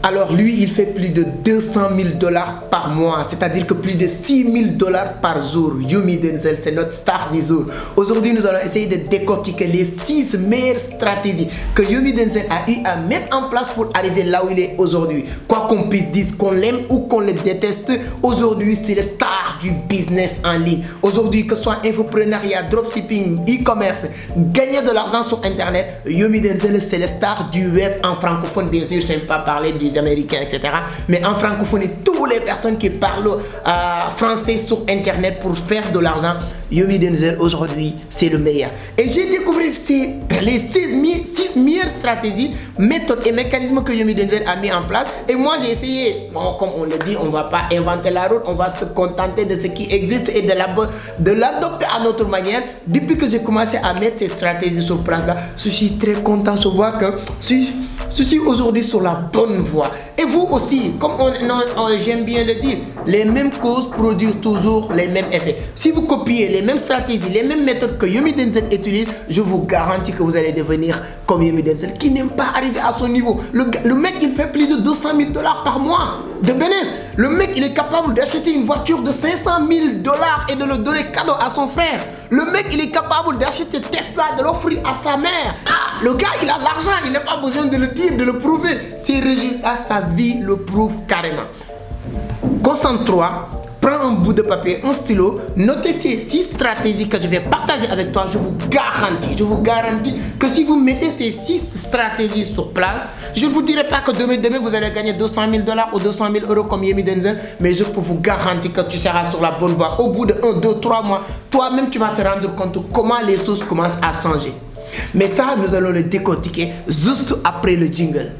Alors lui, il fait plus de 200 000 $ par mois, c'est-à-dire que plus de 6 000 $ par jour. Yomi Denzel, c'est notre star du jour. Aujourd'hui, nous allons essayer de décortiquer les 6 meilleures stratégies que Yomi Denzel a eu à mettre en place pour arriver là où il est aujourd'hui. Quoi qu'on puisse dire, qu'on l'aime ou qu'on le déteste, aujourd'hui, c'est le star du business en ligne. Aujourd'hui, que ce soit infopreneuriat, dropshipping, e-commerce, gagner de l'argent sur Internet, Yomi Denzel, c'est le star du web en francophone. Bien sûr, je n'aime pas parler des Américains, etc. Mais en francophonie, toutes les personnes qui parlent français sur Internet pour faire de l'argent, Yomi Denzel, aujourd'hui, c'est le meilleur. Et j'ai découvert les 6 meilleures stratégies, méthodes et mécanismes que Yomi Denzel a mis en place. Et moi, j'ai essayé. Bon, comme on le dit, on ne va pas inventer la route, on va se contenter de ce qui existe et de l'adopter à notre manière. Depuis que j'ai commencé à mettre ces stratégies sur place, là, je suis très content. Je vois que je suis aujourd'hui sur la bonne voie. Et vous aussi, comme j'aime bien le dire, les mêmes causes produisent toujours les mêmes effets. Si vous copiez les mêmes stratégies, les mêmes méthodes que Yomi Denzel utilise, je vous garantis que vous allez devenir comme Yomi Denzel, qui n'aime pas arriver à son niveau. Le mec, il fait plus de 200 000 $ par mois de bénéfice. Le mec, il est capable d'acheter une voiture de 500 000 $ et de le donner cadeau à son frère. Le mec, il est capable d'acheter Tesla, de l'offrir à sa mère. Ah, le gars, il a de l'argent, il n'a pas besoin de le dire, de le prouver. Ses résultats, sa vie le prouve carrément. Concentre-toi, prends un bout de papier, un stylo, notez ces 6 stratégies que je vais partager avec toi. Je vous garantis que si vous mettez ces 6 stratégies sur place, je ne vous dirai pas que demain vous allez gagner 200 000 $ ou 200 000 € comme Yomi Denzel, mais je peux vous garantir que tu seras sur la bonne voie. Au bout de 1, 2, 3 mois, toi-même tu vas te rendre compte comment les choses commencent à changer. Mais ça, nous allons le décortiquer juste après le jingle.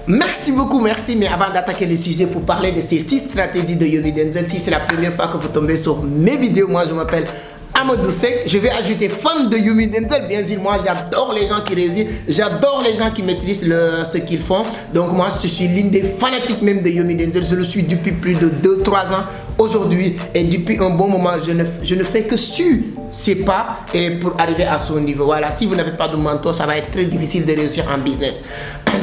Merci beaucoup, merci. Mais avant d'attaquer le sujet pour parler de ces 6 stratégies de Yomi Denzel, si c'est la première fois que vous tombez sur mes vidéos, moi je m'appelle Amadou Seck. Je vais ajouter fan de Yomi Denzel. Bien sûr, moi j'adore les gens qui réussissent, j'adore les gens qui maîtrisent ce qu'ils font. Donc moi je suis l'une des fanatiques même de Yomi Denzel. Je le suis depuis plus de 2-3 ans aujourd'hui et depuis un bon moment je ne fais que suivre ses pas et pour arriver à son niveau. Voilà, si vous n'avez pas de mentor, ça va être très difficile de réussir en business.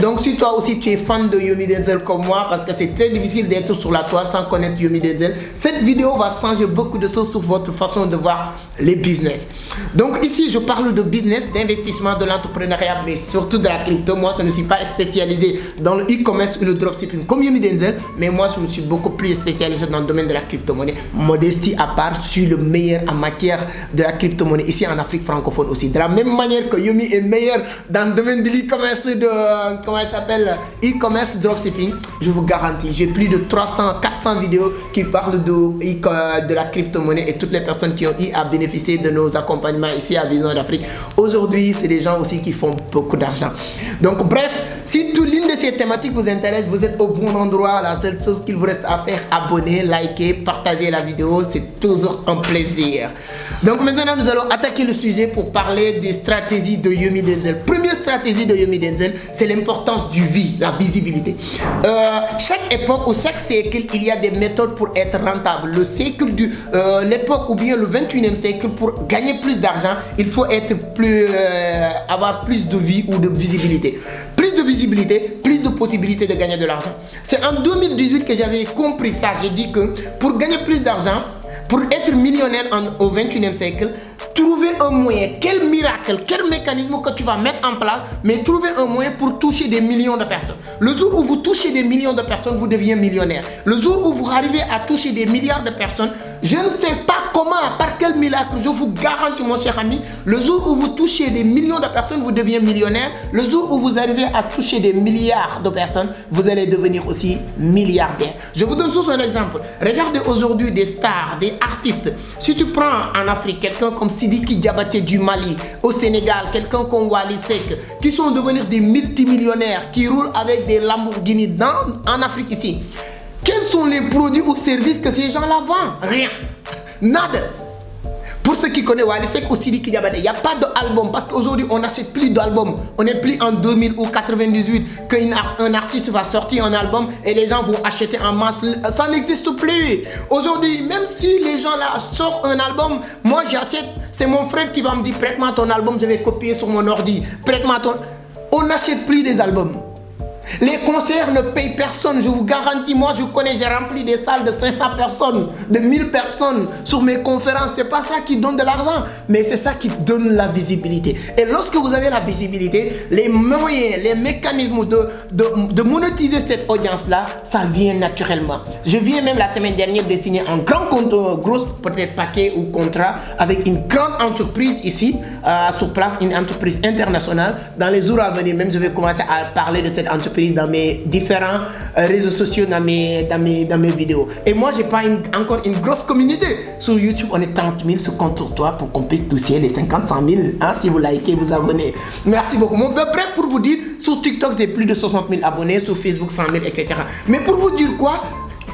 Donc si toi aussi tu es fan de Yomi Denzel comme moi, parce que c'est très difficile d'être sur la toile sans connaître Yomi Denzel, cette vidéo va changer beaucoup de choses sur votre façon de voir les business. Donc ici je parle de business, d'investissement, de l'entrepreneuriat, mais surtout de la crypto. Moi je ne suis pas spécialisé dans le e-commerce ou le dropshipping comme Yomi Denzel, mais moi je me suis beaucoup plus spécialisé dans le domaine de la crypto-monnaie. Modestie à part, je suis le meilleur en matière de la crypto-monnaie ici en Afrique francophone aussi. De la même manière que Yomi est meilleur dans le domaine de l'e-commerce, e-commerce, dropshipping, je vous garantis, j'ai plus de 300-400 vidéos qui parlent de la crypto-monnaie et toutes les personnes qui ont eu à bénéficier de nos accompagnements ici à Vision d'Afrique. Aujourd'hui, c'est des gens aussi qui font beaucoup d'argent. Donc bref, si l'une de ces thématiques vous intéresse, vous êtes au bon endroit. La seule chose qu'il vous reste à faire, abonner, liker, partager la vidéo, c'est toujours un plaisir. Donc maintenant, nous allons attaquer le sujet pour parler des stratégies de Yomi Denzel. Première stratégie de Yomi Denzel, c'est l'importance du la visibilité. Chaque époque ou chaque siècle, il y a des méthodes pour être rentable. Le siècle l'époque ou bien le 21e siècle, pour gagner plus d'argent, il faut avoir plus de vie ou de visibilité. Plus de visibilité, plus de possibilités de gagner de l'argent. C'est en 2018 que j'avais compris ça. J'ai dit que pour gagner plus d'argent, pour être millionnaire au 21e siècle, trouver un moyen, quel miracle, quel mécanisme que tu vas mettre en place, mais trouver un moyen pour toucher des millions de personnes. Le jour où vous touchez des millions de personnes, vous devenez millionnaire. Le jour où vous arrivez à toucher des milliards de personnes, je ne sais pas comment, par quel miracle, je vous garantis mon cher ami, le jour où vous touchez des millions de personnes, vous devenez millionnaire. Le jour où vous arrivez à toucher des milliards de personnes, vous allez devenir aussi milliardaire. Je vous donne juste un exemple. Regardez aujourd'hui des stars, des artistes. Si tu prends en Afrique quelqu'un comme Sidiki Diabaté du Mali, au Sénégal, quelqu'un comme Wally Seck, qui sont devenus des multimillionnaires, qui roulent avec des Lamborghini en Afrique ici. Quels sont les produits ou services que ces gens-là vendent? Rien. Nada. Pour ceux qui connaissent Wally Seck ou Sidiki Diabaté, il n'y a pas d'album parce qu'aujourd'hui on n'achète plus d'album. On n'est plus en 2000 ou 98 qu'un artiste va sortir un album et les gens vont acheter en masse. Ça n'existe plus. Aujourd'hui, même si les gens là sortent un album, moi j'achète. C'est mon frère qui va me dire prête-moi ton album, je vais copier sur mon ordi. Prête-moi ton. On n'achète plus des albums. Les concerts ne payent personne, je vous garantis. Moi, je connais, j'ai rempli des salles de 500 personnes, de 1000 personnes sur mes conférences. C'est pas ça qui donne de l'argent, mais c'est ça qui donne la visibilité. Et lorsque vous avez la visibilité, les moyens, les mécanismes de monétiser cette audience-là, ça vient naturellement. Je viens même la semaine dernière de signer un grand gros peut-être paquet ou contrat avec une grande entreprise ici, sur place, une entreprise internationale. Dans les jours à venir, même je vais commencer à parler de cette entreprise dans mes différents réseaux sociaux, dans mes vidéos. Et moi, j'ai pas encore une grosse communauté. Sur YouTube, on est 30 000 sur compte sur toi pour qu'on puisse toucher les 50, 100 000. Hein, si vous likez, vous abonnez. Merci beaucoup. Bon, bref, pour vous dire, sur TikTok, j'ai plus de 60 000 abonnés, sur Facebook, 100 000, etc. Mais pour vous dire quoi?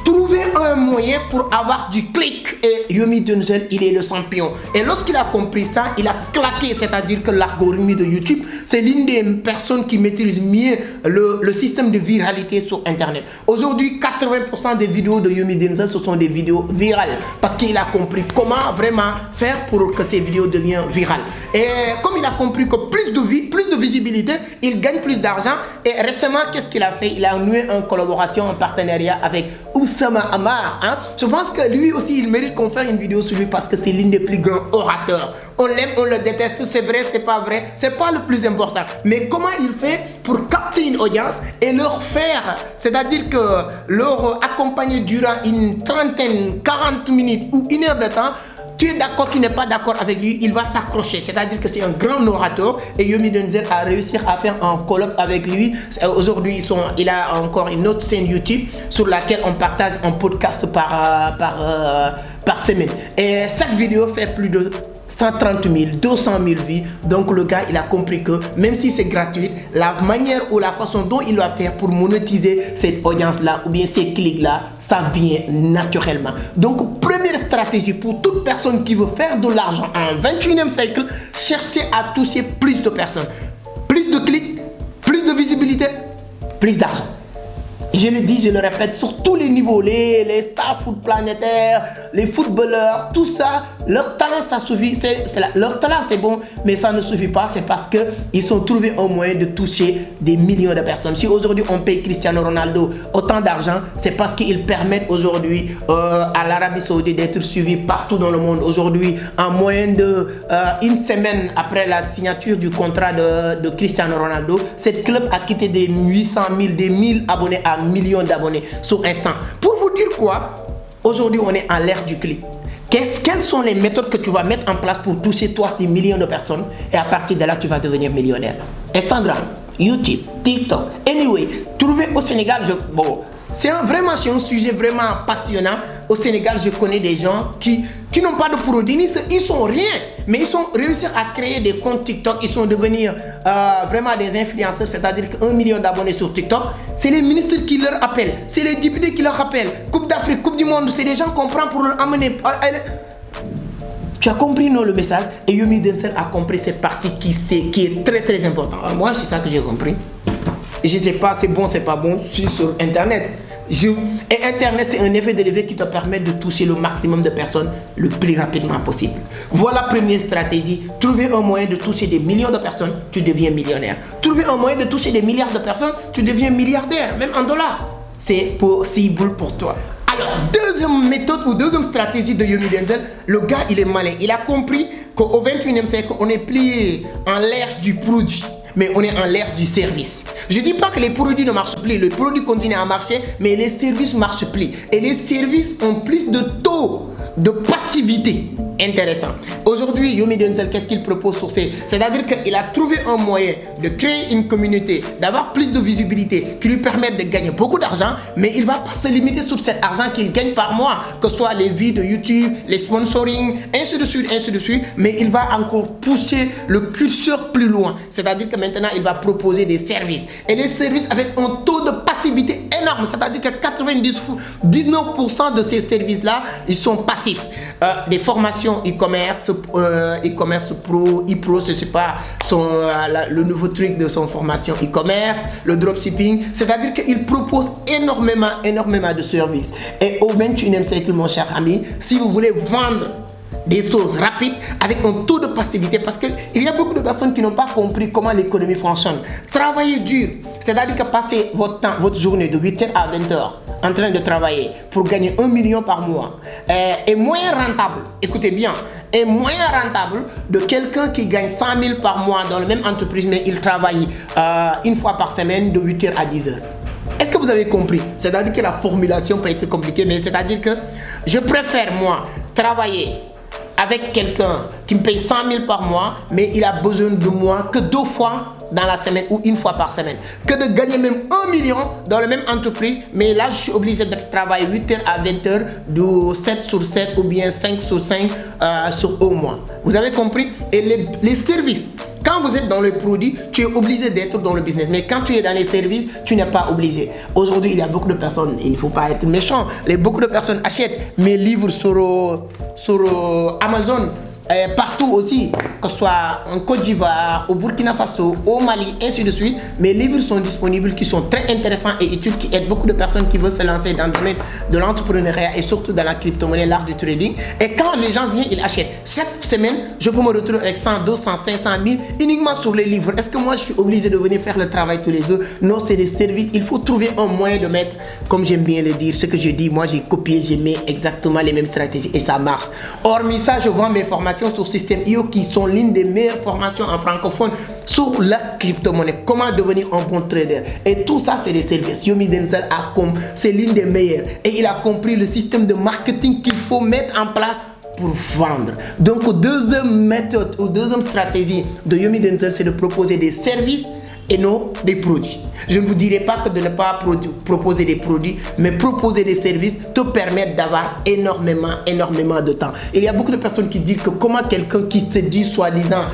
Trouver un moyen pour avoir du clic. Et Yomi Denzel, il est le champion. Et lorsqu'il a compris ça, il a claqué. C'est-à-dire que l'algorithme de YouTube, c'est l'une des personnes qui maîtrise mieux le système de viralité sur Internet. Aujourd'hui, 80% des vidéos de Yomi Denzel, ce sont des vidéos virales. Parce qu'il a compris comment vraiment faire pour que ces vidéos deviennent virales. Et comme il a compris que plus de visibilité, il gagne plus d'argent. Et récemment, qu'est-ce qu'il a fait? Il a noué une collaboration, un partenariat avec Oussama Amar. Hein? Je pense que lui aussi, il mérite qu'on fasse une vidéo sur lui parce que c'est l'un des plus grands orateurs. On l'aime, on le déteste, c'est vrai, c'est pas vrai, c'est pas le plus important. Mais comment il fait pour capter une audience et leur faire, c'est-à-dire que leur accompagner durant une trentaine, 40 minutes ou une heure de temps. Tu es d'accord, tu n'es pas d'accord avec lui, il va t'accrocher. C'est-à-dire que c'est un grand orateur et Yomi Denzel a réussi à faire un collab avec lui. Aujourd'hui, il a encore une autre chaîne YouTube sur laquelle on partage un podcast par semaine. Et chaque vidéo fait plus de 130 000, 200 000 vues. Donc le gars, il a compris que même si c'est gratuit, la manière ou la façon dont il va faire pour monétiser cette audience-là ou bien ces clics-là, ça vient naturellement. Donc première stratégie pour toute personne qui veut faire de l'argent en 21e siècle, cherchez à toucher plus de personnes. Plus de clics, plus de visibilité, plus d'argent. Je le dis, je le répète, sur tous les niveaux, les stars foot planétaires, les footballeurs, tout ça, leur talent, ça suffit. Leur talent, c'est bon, mais ça ne suffit pas. C'est parce qu'ils ont trouvé un moyen de toucher des millions de personnes. Si aujourd'hui, on paye Cristiano Ronaldo autant d'argent, c'est parce qu'ils permettent aujourd'hui à l'Arabie Saoudite d'être suivi partout dans le monde. Aujourd'hui, en moyenne de une semaine après la signature du contrat de Cristiano Ronaldo, cette club a quitté des 800 000, des 1000 abonnés à millions d'abonnés sur instant. Pour vous dire quoi, aujourd'hui on est en l'ère du clic. Quelles sont les méthodes que tu vas mettre en place pour toucher toi des millions de personnes et à partir de là tu vas devenir millionnaire? Instagram, YouTube, TikTok, anyway, trouver au Sénégal, c'est un sujet vraiment passionnant. Au Sénégal, je connais des gens qui n'ont pas de produits, ils sont rien, mais ils ont réussi à créer des comptes TikTok, ils sont devenus vraiment des influenceurs, c'est-à-dire qu'1 million d'abonnés sur TikTok, c'est les ministres qui leur appellent, c'est les députés qui leur appellent, Coupe d'Afrique, Coupe du Monde, c'est des gens qu'on prend pour leur amener. Tu as compris non, le message? Et Yomi Denzel a compris cette partie qui est très très importante. Moi, c'est ça que j'ai compris. Je ne sais pas, c'est bon, c'est pas bon, je suis sur Internet. Et Internet, c'est un effet de levier qui te permet de toucher le maximum de personnes le plus rapidement possible. Voilà la première stratégie. Trouver un moyen de toucher des millions de personnes, tu deviens millionnaire. Trouver un moyen de toucher des milliards de personnes, tu deviens milliardaire, même en dollars. C'est possible pour toi. Alors, deuxième méthode ou deuxième stratégie de Yomi Denzel, le gars, il est malin. Il a compris qu'au 21e siècle, on est plié en l'ère du produit, mais on est en l'ère du service. Je ne dis pas que les produits ne marchent plus, les produits continuent à marcher, mais les services marchent plus. Et les services ont plus de taux de passivité intéressant. Aujourd'hui, Yomi Denzel, qu'est-ce qu'il propose sur ces... C'est-à-dire qu'il a trouvé un moyen de créer une communauté, d'avoir plus de visibilité, qui lui permette de gagner beaucoup d'argent, mais il ne va pas se limiter sur cet argent qu'il gagne par mois, que ce soit les vues de YouTube, les sponsoring, ainsi de suite, mais il va encore pousser le curseur plus loin. C'est-à-dire que maintenant, il va proposer des services. Et les services avec un taux de passivité énorme, c'est-à-dire que 99% de ces services-là, ils sont passifs. Des formations e-commerce, e-commerce pro, e-pro, je ne sais pas, le nouveau truc de son formation e-commerce, le dropshipping, c'est-à-dire qu'il propose énormément de services. Et au 21e siècle, mon cher ami, si vous voulez vendre des choses rapides avec un taux de passivité, parce qu'il y a beaucoup de personnes qui n'ont pas compris comment l'économie fonctionne. Travailler dur, c'est-à-dire que passer votre journée de 8h à 20h en train de travailler pour gagner 1 million par mois est moins rentable, écoutez bien, est moins rentable de quelqu'un qui gagne 100 000 par mois dans la même entreprise, mais il travaille une fois par semaine de 8h à 10h. Est-ce que vous avez compris? C'est-à-dire que la formulation peut être compliquée, mais c'est-à-dire que je préfère, moi, travailler avec quelqu'un qui me paye 100 000 par mois, mais il a besoin de moi que 2 fois dans la semaine ou une fois par semaine, que de gagner même 1 million dans la même entreprise, mais là je suis obligé de travailler 8h à 20h, de 7 sur 7 ou bien 5 sur 5 sur un mois. Vous avez compris? Et les services, quand vous êtes dans le produit, tu es obligé d'être dans le business. Mais quand tu es dans les services, tu n'es pas obligé. Aujourd'hui, il y a beaucoup de personnes, il ne faut pas être méchant, beaucoup de personnes achètent mes livres sur Amazon, partout aussi, que ce soit en Côte d'Ivoire, au Burkina Faso, au Mali, ainsi de suite. Mes livres sont disponibles, qui sont très intéressants et utiles, qui aident beaucoup de personnes qui veulent se lancer dans le domaine de l'entrepreneuriat et surtout dans la crypto-monnaie, l'art du trading. Et quand les gens viennent, ils achètent. Chaque semaine, je peux me retrouver avec 100, 200, 500 000 uniquement sur les livres. Est-ce que moi, je suis obligé de venir faire le travail tous les jours? Non, c'est des services. Il faut trouver un moyen de mettre, comme j'aime bien le dire, ce que je dis, moi j'ai copié, j'ai mis exactement les mêmes stratégies et ça marche. Hormis ça, je vends mes formations sur System.io qui sont l'une des meilleures formations en francophone sur la crypto-monnaie. Comment devenir un bon trader. Et tout ça, c'est des services. Yomi Denzel c'est l'une des meilleures. Et il a compris le système de marketing qu'il faut mettre en place pour vendre. Donc, deuxième méthode ou deuxième stratégie de Yomi Denzel, c'est de proposer des services et non des produits. Je ne vous dirai pas que de ne pas proposer des produits, mais proposer des services te permet d'avoir énormément de temps. Il y a beaucoup de personnes qui disent que comment quelqu'un qui se dit soi-disant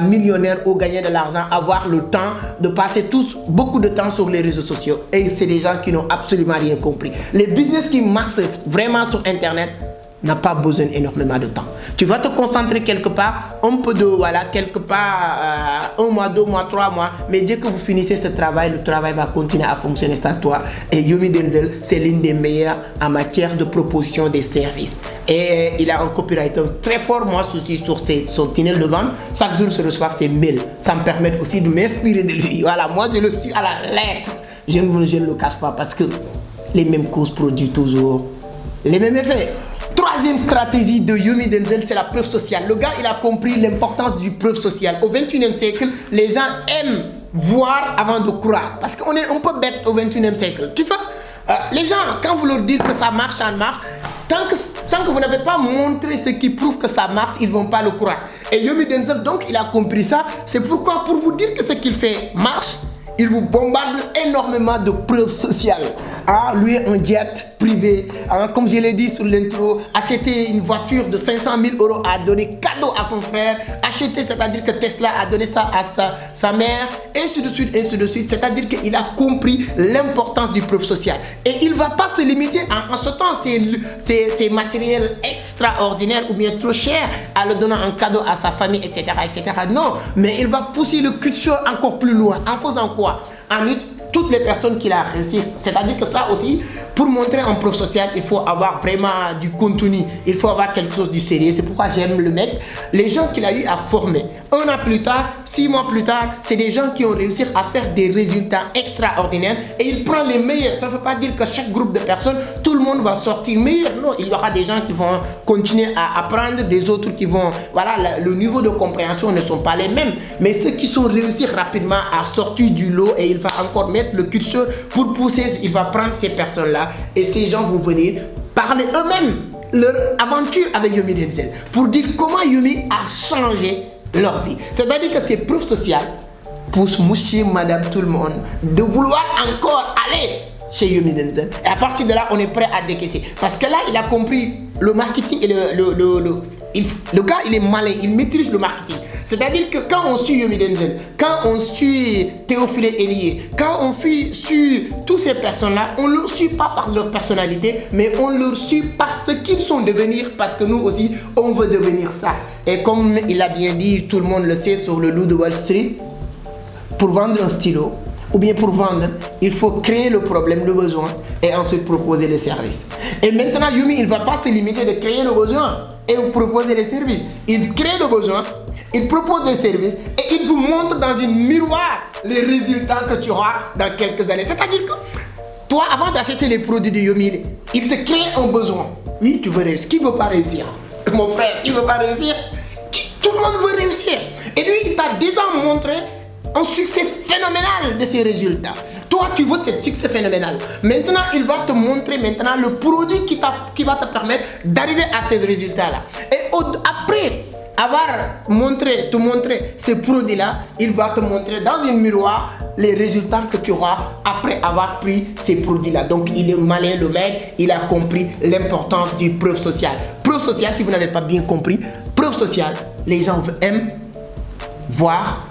millionnaire ou gagner de l'argent, avoir le temps de passer beaucoup de temps sur les réseaux sociaux. Et c'est des gens qui n'ont absolument rien compris. Les business qui marchent vraiment sur Internet n'a pas besoin énormément de temps. Tu vas te concentrer quelque part, un peu de, voilà, quelque part, 1 mois, 2 mois, 3 mois, mais dès que vous finissez ce travail, le travail va continuer à fonctionner sans toi. Et Yomi Denzel, c'est l'une des meilleures en matière de proposition des services. Et il a un copywriter très fort, moi aussi, sur son tunnel de vente. Chaque jour, je reçois ses mails. Ça me permet aussi de m'inspirer de lui. Voilà, moi, je le suis à la lettre. Je ne le cache pas parce que les mêmes causes produisent toujours les mêmes effets. Troisième stratégie de Yomi Denzel, c'est la preuve sociale. Le gars, il a compris l'importance du preuve sociale. Au 21e siècle, les gens aiment voir avant de croire. Parce qu'on est un peu bête au 21e siècle. Tu vois, les gens, quand vous leur dites que ça marche, tant que vous n'avez pas montré ce qui prouve que ça marche, ils ne vont pas le croire. Et Yomi Denzel, donc, il a compris ça. C'est pourquoi, pour vous dire que ce qu'il fait marche, il vous bombarde énormément de preuves sociales. Lui, un jet privé, comme je l'ai dit sur l'intro, acheter une voiture de 500 000 € à donner cadeau à son frère, acheter, c'est-à-dire que Tesla a donné ça à sa mère, ainsi de suite, c'est-à-dire qu'il a compris l'importance du preuve sociale. Et il ne va pas se limiter en ce temps, c'est matériel extraordinaire ou bien trop cher à le donner en cadeau à sa famille, etc. Non, mais il va pousser le culture encore plus loin, en faisant quoi? En toutes les personnes qu'il a réussi. C'est-à-dire que ça aussi, pour montrer un preuve social, il faut avoir vraiment du contenu. Il faut avoir quelque chose du sérieux. C'est pourquoi j'aime le mec. Les gens qu'il a eu à former, 1 an plus tard, 6 mois plus tard, c'est des gens qui ont réussi à faire des résultats extraordinaires. Et il prend les meilleurs. Ça ne veut pas dire que chaque groupe de personnes, tout le monde va sortir meilleur. Non, il y aura des gens qui vont continuer à apprendre, des autres qui vont... Voilà, le niveau de compréhension ne sont pas les mêmes. Mais ceux qui sont réussis rapidement à sortir du lot et il va encore mettre le curseur pour pousser, il va prendre ces personnes-là et ces gens vont venir parler eux-mêmes leur aventure avec Yomi Denzel pour dire comment Yomi a changé leur vie. C'est-à-dire que ces preuves sociales poussent monsieur, madame, tout le monde de vouloir encore aller chez Yomi Denzel. Et à partir de là, on est prêt à décaisser. Parce que là, il a compris le marketing et le gars, il est malin, il maîtrise le marketing. C'est-à-dire que quand on suit Yomi Denzel, quand on suit Théophile Elie, quand on suit toutes ces personnes-là, on ne leur suit pas par leur personnalité, mais on leur suit par ce qu'ils sont devenus, parce que nous aussi, on veut devenir ça. Et comme il a bien dit, tout le monde le sait, sur le loup de Wall Street, pour vendre un stylo, ou bien pour vendre, il faut créer le problème, le besoin, et ensuite proposer les services. Et maintenant, Yomi, il ne va pas se limiter de créer le besoin et proposer les services. Il crée le besoin, il propose des services, et il vous montre dans un miroir les résultats que tu auras dans quelques années. C'est-à-dire que toi, avant d'acheter les produits de Yomi, il te crée un besoin. Oui, tu veux réussir. Qui ne veut pas réussir? Mon frère, qui ne veut pas réussir? Tout le monde veut réussir. Et lui, il t'a déjà montré un succès phénoménal de ses résultats. Toi, tu veux ce succès phénoménal. Maintenant, il va te montrer maintenant le produit qui va te permettre d'arriver à ces résultats-là. Et après avoir te montrer ces produits-là, il va te montrer dans un miroir les résultats que tu auras après avoir pris ces produits-là. Donc, il est malin, le mec, il a compris l'importance du preuve sociale. Preuve sociale, si vous n'avez pas bien compris, preuve sociale, les gens aiment voir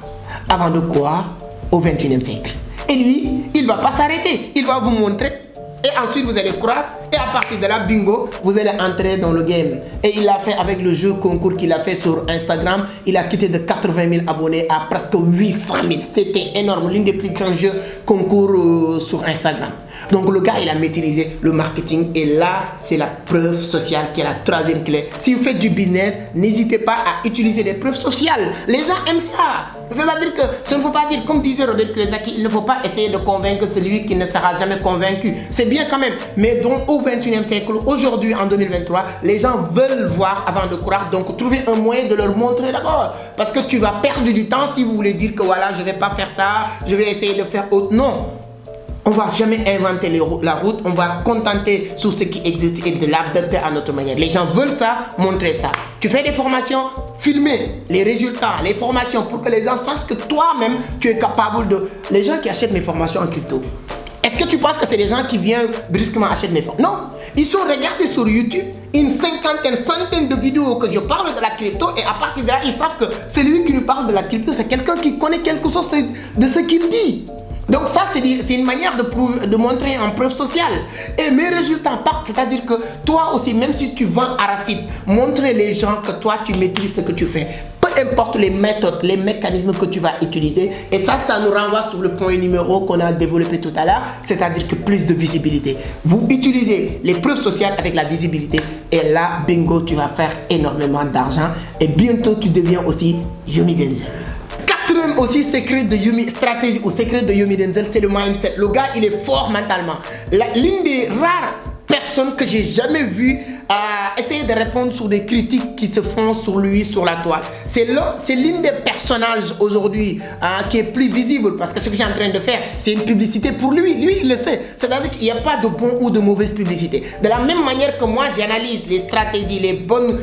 avant de croire au 21e siècle. Et lui, il ne va pas s'arrêter. Il va vous montrer. Et ensuite, vous allez croire. Et à partir de là, bingo, vous allez entrer dans le game. Et il l'a fait avec le jeu concours qu'il a fait sur Instagram. Il a quitté de 80 000 abonnés à presque 800 000. C'était énorme. L'un des plus grands jeux concours sur Instagram. Donc le gars, il a maîtrisé le marketing. Et là, c'est la preuve sociale qui est la troisième clé. Si vous faites du business, n'hésitez pas à utiliser des preuves sociales. Les gens aiment ça. C'est-à-dire que ce ne faut pas dire, comme disait Robert Kiyosaki, il ne faut pas essayer de convaincre celui qui ne sera jamais convaincu. C'est bien quand même. Mais donc au 21e siècle, aujourd'hui en 2023, les gens veulent voir avant de croire. Donc trouvez un moyen de leur montrer d'abord. Parce que tu vas perdre du temps si vous voulez dire que voilà, je ne vais pas faire ça, je vais essayer de faire autre. Non. On ne va jamais inventer la route, on va contenter sur ce qui existe et de l'adapter à notre manière. Les gens veulent ça, montrer ça. Tu fais des formations, filmer les résultats, les formations pour que les gens sachent que toi-même, tu es capable de... Les gens qui achètent mes formations en crypto, est-ce que tu penses que c'est des gens qui viennent brusquement acheter mes formations? Non, ils sont regardés sur YouTube une cinquantaine, centaine de vidéos que je parle de la crypto et à partir de là, ils savent que celui qui nous parle de la crypto, c'est quelqu'un qui connaît quelque chose de ce qu'il dit. Donc ça, c'est une manière de montrer en preuve sociale. Et mes résultats partent, c'est-à-dire que toi aussi, même si tu vends Aracide, montrer les gens que toi, tu maîtrises ce que tu fais. Peu importe les méthodes, les mécanismes que tu vas utiliser. Et ça nous renvoie sur le point numéro qu'on a développé tout à l'heure, c'est-à-dire que plus de visibilité. Vous utilisez les preuves sociales avec la visibilité et là, bingo, tu vas faire énormément d'argent et bientôt, tu deviens aussi Yomi Denzel. Quatrième aussi secret de Yomi, stratégie ou secret de Yomi Denzel, c'est le mindset. Le gars, il est fort mentalement. L'une des rares personnes que j'ai jamais vu essayer de répondre sur des critiques qui se font sur lui, sur la toile. C'est l'une des personnages aujourd'hui qui est plus visible parce que ce que j'ai en train de faire, c'est une publicité pour lui. Lui, il le sait. C'est-à-dire qu'il n'y a pas de bon ou de mauvaise publicité. De la même manière que moi, j'analyse les stratégies, les bonnes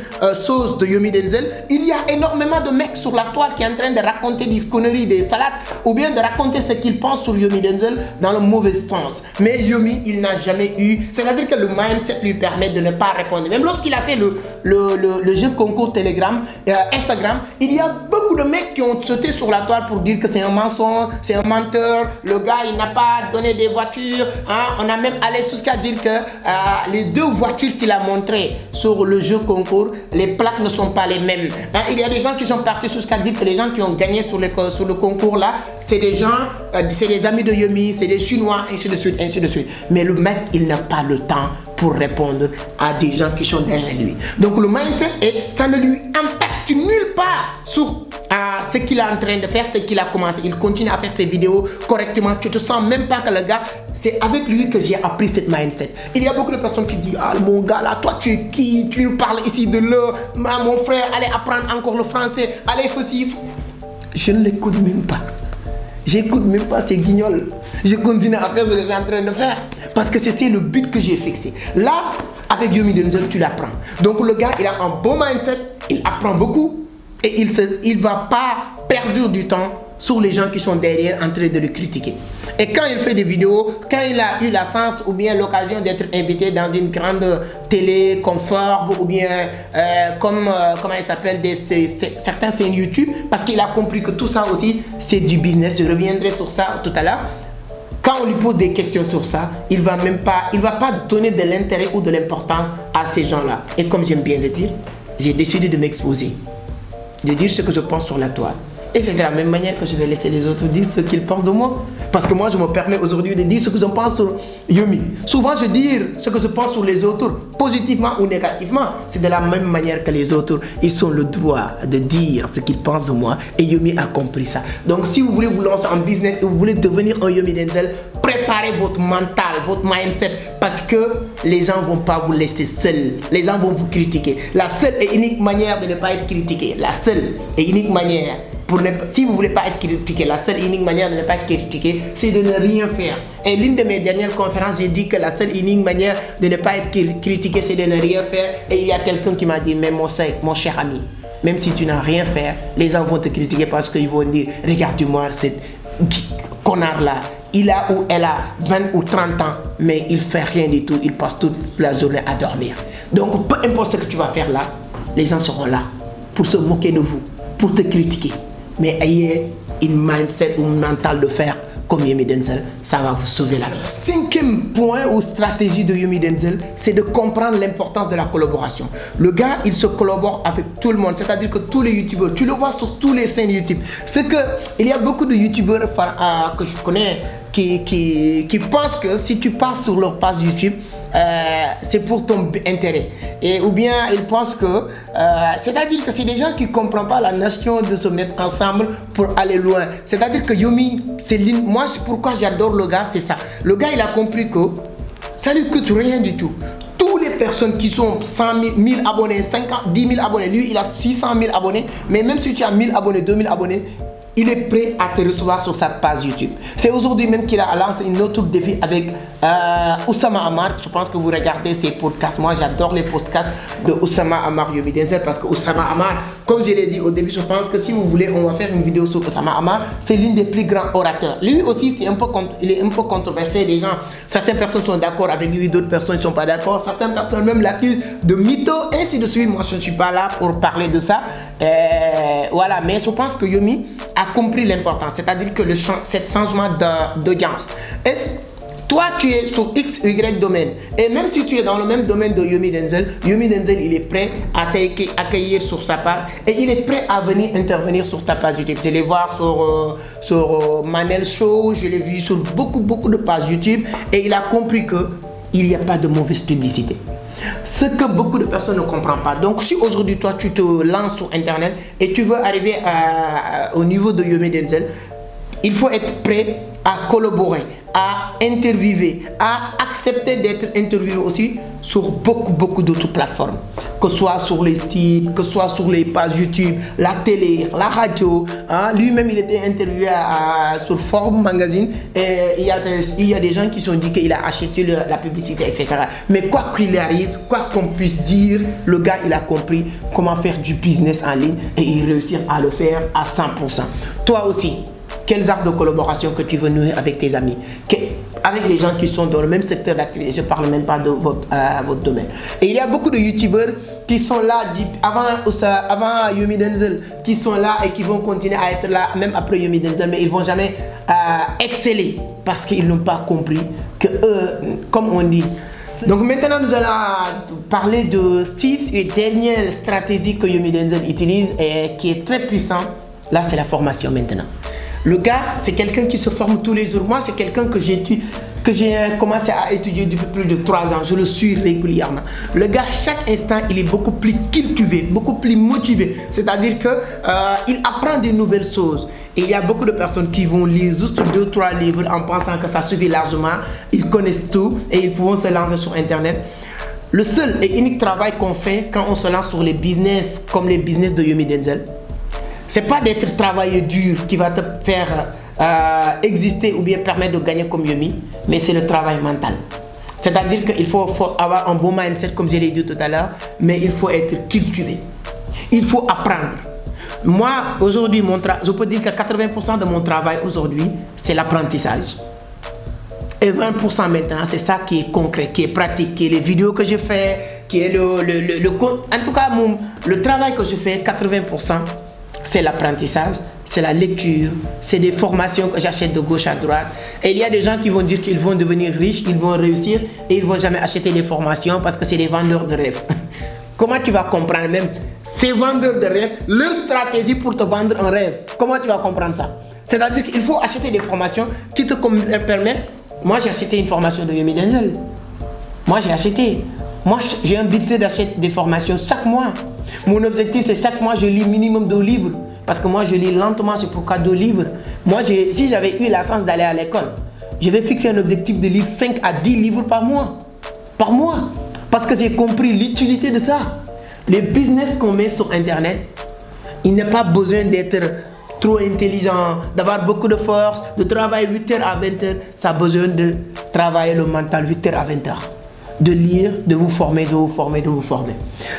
choses de Yomi Denzel, il y a énormément de mecs sur la toile qui sont en train de raconter des conneries, des salades, ou bien de raconter ce qu'ils pensent sur Yomi Denzel dans le mauvais sens. Mais Yomi, il n'a jamais eu... C'est-à-dire que le mindset lui permet de ne pas répondre. Même lorsqu'il a fait le jeu concours Telegram, Instagram, il y a beaucoup de mecs qui ont sauté sur la toile pour dire que c'est un mensonge, c'est un menteur, le gars il n'a pas donné des voitures, hein. On a même allé jusqu'à dire que les deux voitures qu'il a montrées sur le jeu concours, les plaques ne sont pas les mêmes. Hein. Il y a des gens qui sont partis jusqu'à dire que les gens qui ont gagné sur le concours là, c'est des gens, c'est des amis de Yomi, c'est des Chinois, ainsi de suite, ainsi de suite. Mais le mec, il n'a pas le temps pour répondre à des gens qui sont derrière lui. Donc le mindset, ça ne lui impacte nulle part sur ce qu'il est en train de faire, ce qu'il a commencé. Il continue à faire ses vidéos correctement. Tu te sens même pas que le gars, c'est avec lui que j'ai appris cette mindset. Il y a beaucoup de personnes qui disent, ah mon gars là, toi tu es qui? Tu nous parles ici de l'heure, mon frère, allez apprendre encore le français, allez ceci. Je ne l'écoute même pas. J'écoute même pas ces guignols. Je continue à faire ce que je suis en train de faire. Parce que c'est le but que j'ai fixé. Là, avec Yomi Denzel, tu l'apprends. Donc le gars, il a un bon mindset, il apprend beaucoup et il ne va pas perdre du temps sur les gens qui sont derrière en train de le critiquer. Et quand il fait des vidéos, quand il a eu la chance ou bien l'occasion d'être invité dans une grande télé comme Forbes ou bien comment il s'appelle, certains chaînes YouTube, parce qu'il a compris que tout ça aussi c'est du business. Je reviendrai sur ça tout à l'heure. Quand on lui pose des questions sur ça, il va pas donner de l'intérêt ou de l'importance à ces gens-là. Et comme j'aime bien le dire, j'ai décidé de m'exposer, de dire ce que je pense sur la toile. Et c'est de la même manière que je vais laisser les autres dire ce qu'ils pensent de moi. Parce que moi, je me permets aujourd'hui de dire ce que je pense sur Yomi. Souvent, je dis ce que je pense sur les autres, positivement ou négativement. C'est de la même manière que les autres. Ils ont le droit de dire ce qu'ils pensent de moi. Et Yomi a compris ça. Donc, si vous voulez vous lancer en business et vous voulez devenir un Yomi Denzel, préparez votre mental, votre mindset. Parce que les gens ne vont pas vous laisser seul. Les gens vont vous critiquer. La seule et unique manière de ne pas être critiqué, la seule et unique manière, si vous ne voulez pas être critiqué, la seule et unique manière de ne pas être critiqué, c'est de ne rien faire. Et l'une de mes dernières conférences, j'ai dit que la seule et unique manière de ne pas être critiqué, c'est de ne rien faire. Et il y a quelqu'un qui m'a dit, mais mon cher ami, même si tu n'as rien fait, les gens vont te critiquer parce qu'ils vont dire, regarde-moi cette connard-là. Il a ou elle a 20 ou 30 ans, mais il ne fait rien du tout. Il passe toute la journée à dormir. Donc, peu importe ce que tu vas faire là, les gens seront là pour se moquer de vous, pour te critiquer. Mais ayez une mindset ou une mental de faire comme Yomi Denzel, ça va vous sauver la vie. Cinquième point ou stratégie de Yomi Denzel, c'est de comprendre l'importance de la collaboration. Le gars, il se collabore avec tout le monde, c'est-à-dire que tous les youtubeurs, tu le vois sur tous les chaînes YouTube. C'est que il y a beaucoup de youtubeurs que je connais qui pensent que si tu passes sur leur page YouTube, c'est pour ton intérêt. Ou bien ils pensent que c'est-à-dire que c'est des gens qui ne comprennent pas la notion de se mettre ensemble pour aller loin. C'est-à-dire que Yomi, moi pourquoi j'adore le gars, c'est ça. Le gars, il a compris que ça lui coûte rien du tout. Toutes les personnes qui sont 100 000, 1000 abonnés, 50, 10 000 abonnés, lui il a 600 000 abonnés, mais même si tu as 1000 abonnés, 2000 abonnés, il est prêt à te recevoir sur sa page YouTube. C'est aujourd'hui même qu'il a lancé une autre défi avec Oussama Ammar. Je pense que vous regardez ses podcasts. Moi, j'adore les podcasts de Oussama Ammar Yomi Denzel parce que Oussama Ammar, comme je l'ai dit au début, je pense que si vous voulez, on va faire une vidéo sur Oussama Ammar. C'est l'une des plus grands orateurs. Lui aussi, il est un peu controversé. Les gens, certaines personnes sont d'accord avec lui, d'autres personnes ne sont pas d'accord. Certaines personnes même l'accusent de mytho, ainsi de suite. Moi, je ne suis pas là pour parler de ça. Voilà, mais je pense que Yomi a compris l'importance, c'est-à-dire que cet changement d'audience. Toi, tu es sur X, Y domaine. Et même si tu es dans le même domaine de Yomi Denzel, il est prêt à t'accueillir sur sa page et il est prêt à venir intervenir sur ta page YouTube. Je l'ai vu sur Manel Show, je l'ai vu sur beaucoup de pages YouTube et il a compris qu'il n'y a pas de mauvaise publicité. Ce que beaucoup de personnes ne comprennent pas. Donc si aujourd'hui toi tu te lances sur internet et tu veux arriver au niveau de Yomi Denzel, il faut être prêt à collaborer, à interviewer, à accepter d'être interviewé aussi sur beaucoup d'autres plateformes. Que ce soit sur les sites, que ce soit sur les pages YouTube, la télé, la radio. Lui-même, il était interviewé sur Forbes Magazine et il y a des gens qui se sont dit qu'il a acheté la publicité, etc. Mais quoi qu'il arrive, quoi qu'on puisse dire, le gars, il a compris comment faire du business en ligne et il réussit à le faire à 100%. Toi aussi, quels arts de collaboration que tu veux nouer avec tes amis, avec les gens qui sont dans le même secteur d'activité. Je ne parle même pas de votre domaine. Et il y a beaucoup de youtubeurs qui sont là avant Yomi Denzel, qui sont là et qui vont continuer à être là même après Yomi Denzel, mais ils ne vont jamais exceller parce qu'ils n'ont pas compris que comme on dit. Donc maintenant nous allons parler de 6 et dernières stratégies que Yomi Denzel utilise et qui est très puissant. Là c'est la formation maintenant. Le gars, c'est quelqu'un qui se forme tous les jours. Moi, c'est quelqu'un que j'ai commencé à étudier depuis plus de 3 ans. Je le suis régulièrement. Le gars, chaque instant, il est beaucoup plus cultivé, beaucoup plus motivé. C'est-à-dire qu'il apprend de nouvelles choses. Et il y a beaucoup de personnes qui vont lire juste 2-3 livres en pensant que ça suffit largement. Ils connaissent tout et ils vont se lancer sur Internet. Le seul et unique travail qu'on fait quand on se lance sur les business, comme les business de Yomi Denzel, c'est pas d'être travailleur dur qui va te faire exister ou bien permettre de gagner comme Yomi, mais c'est le travail mental. C'est-à-dire qu'il faut avoir un bon mindset, comme je l'ai dit tout à l'heure, mais il faut être cultivé. Il faut apprendre. Moi, aujourd'hui, je peux dire que 80% de mon travail aujourd'hui, c'est l'apprentissage. Et 20% maintenant, c'est ça qui est concret, qui est pratique, qui est les vidéos que je fais, qui est en tout cas, le travail que je fais, 80%, c'est l'apprentissage, c'est la lecture, c'est des formations que j'achète de gauche à droite. Et il y a des gens qui vont dire qu'ils vont devenir riches, qu'ils vont réussir et ils ne vont jamais acheter les formations parce que c'est des vendeurs de rêves. Comment tu vas comprendre même ces vendeurs de rêves, leur stratégie pour te vendre un rêve? Comment tu vas comprendre ça? C'est-à-dire qu'il faut acheter des formations qui te permettent. Moi, j'ai acheté une formation de Yomi Denzel. Moi, j'ai acheté. Moi, j'ai un budget d'acheter des formations chaque mois. Mon objectif, c'est chaque mois, je lis minimum 2 livres. Parce que moi, je lis lentement, c'est pourquoi 2 livres. Moi, si j'avais eu la chance d'aller à l'école, je vais fixer un objectif de lire 5 à 10 livres par mois. Par mois. Parce que j'ai compris l'utilité de ça. Les business qu'on met sur Internet, il n'y a pas besoin d'être trop intelligent, d'avoir beaucoup de force, de travailler 8h à 20h. Ça a besoin de travailler le mental 8h à 20h. De lire, de vous former, de vous former, de vous former.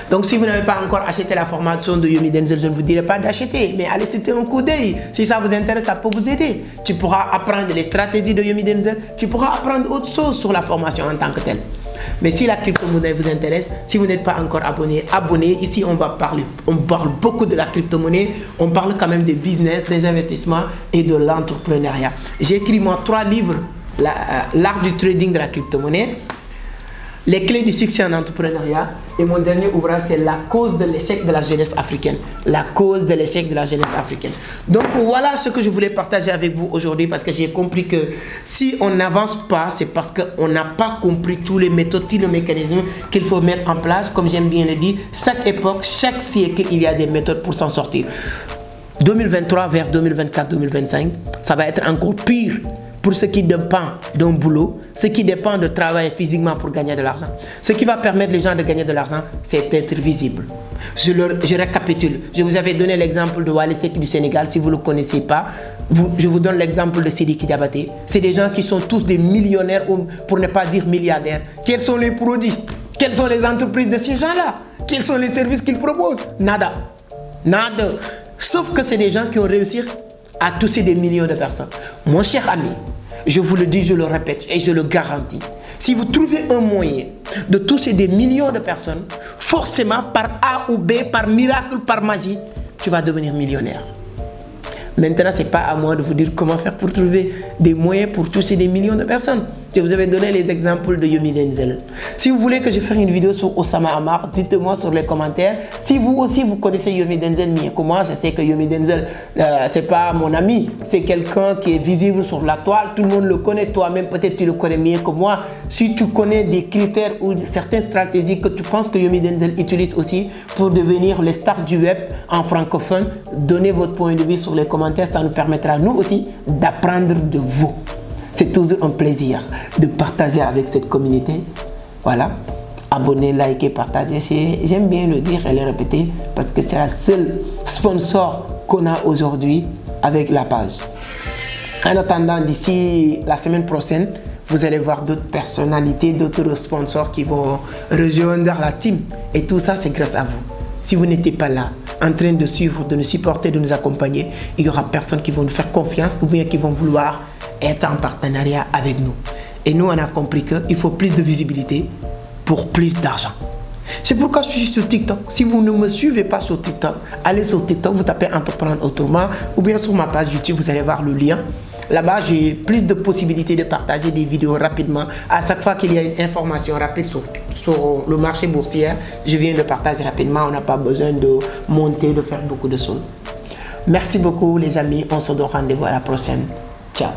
Donc si vous n'avez pas encore acheté la formation de Yomi Denzel, je ne vous dirai pas d'acheter, mais allez jeter un coup d'œil. Si ça vous intéresse, ça peut vous aider. Tu pourras apprendre les stratégies de Yomi Denzel, tu pourras apprendre autre chose sur la formation en tant que telle. Mais si la crypto-monnaie vous intéresse, si vous n'êtes pas encore abonné, abonnez. Ici, on parle beaucoup de la crypto-monnaie. On parle quand même des business, des investissements et de l'entrepreneuriat. J'ai écrit moi 3 livres, l'art du trading de la crypto-monnaie, les clés du succès en entrepreneuriat et mon dernier ouvrage, c'est la cause de l'échec de la jeunesse africaine. La cause de l'échec de la jeunesse africaine. Donc voilà ce que je voulais partager avec vous aujourd'hui parce que j'ai compris que si on n'avance pas, c'est parce qu'on n'a pas compris tous les méthodes, tous les mécanismes qu'il faut mettre en place. Comme j'aime bien le dire, chaque époque, chaque siècle, il y a des méthodes pour s'en sortir. 2023 vers 2024-2025, ça va être encore pire. Pour ce qui dépend d'un boulot, ce qui dépend de travailler physiquement pour gagner de l'argent. Ce qui va permettre les gens de gagner de l'argent, c'est d'être visible. Je récapitule. Je vous avais donné l'exemple de Wally Seck du Sénégal. Si vous ne le connaissez pas, je vous donne l'exemple de Sidiki Diabaté. C'est des gens qui sont tous des millionnaires, ou pour ne pas dire milliardaires. Quels sont les produits? Quelles sont les entreprises de ces gens-là? Quels sont les services qu'ils proposent? Nada. Nada. Sauf que c'est des gens qui ont réussi à toucher des millions de personnes. Mon cher ami, je vous le dis, je le répète et je le garantis. Si vous trouvez un moyen de toucher des millions de personnes, forcément par A ou B, par miracle, par magie, tu vas devenir millionnaire. Maintenant, ce n'est pas à moi de vous dire comment faire pour trouver des moyens pour toucher des millions de personnes. Je vous avais donné les exemples de Yomi Denzel. Si vous voulez que je fasse une vidéo sur Oussama Hamar, dites-moi sur les commentaires. Si vous aussi, vous connaissez Yomi Denzel mieux que moi, je sais que Yomi Denzel, ce n'est pas mon ami. C'est quelqu'un qui est visible sur la toile. Tout le monde le connaît. Toi-même, peut-être tu le connais mieux que moi. Si tu connais des critères ou certaines stratégies que tu penses que Yomi Denzel utilise aussi pour devenir les stars du web en francophone, donnez votre point de vue sur les commentaires. Ça nous permettra, nous aussi, d'apprendre de vous. C'est toujours un plaisir de partager avec cette communauté. Voilà. Abonnez, likez, partagez. J'aime bien le dire et le répéter parce que c'est la seule sponsor qu'on a aujourd'hui avec la page. En attendant, d'ici la semaine prochaine, vous allez voir d'autres personnalités, d'autres sponsors qui vont rejoindre la team. Et tout ça, c'est grâce à vous. Si vous n'étiez pas là, en train de suivre, de nous supporter, de nous accompagner, il n'y aura personne qui va nous faire confiance ou bien qui vont vouloir être en partenariat avec nous. Et nous, on a compris qu'il faut plus de visibilité pour plus d'argent. C'est pourquoi je suis sur TikTok. Si vous ne me suivez pas sur TikTok, allez sur TikTok, vous tapez Entreprendre Autrement ou bien sur ma page YouTube, vous allez voir le lien. Là-bas, j'ai plus de possibilités de partager des vidéos rapidement. À chaque fois qu'il y a une information rapide sur le marché boursier, je viens de partager rapidement. On n'a pas besoin de monter, de faire beaucoup de choses. Merci beaucoup les amis. On se donne rendez-vous à la prochaine. Ciao.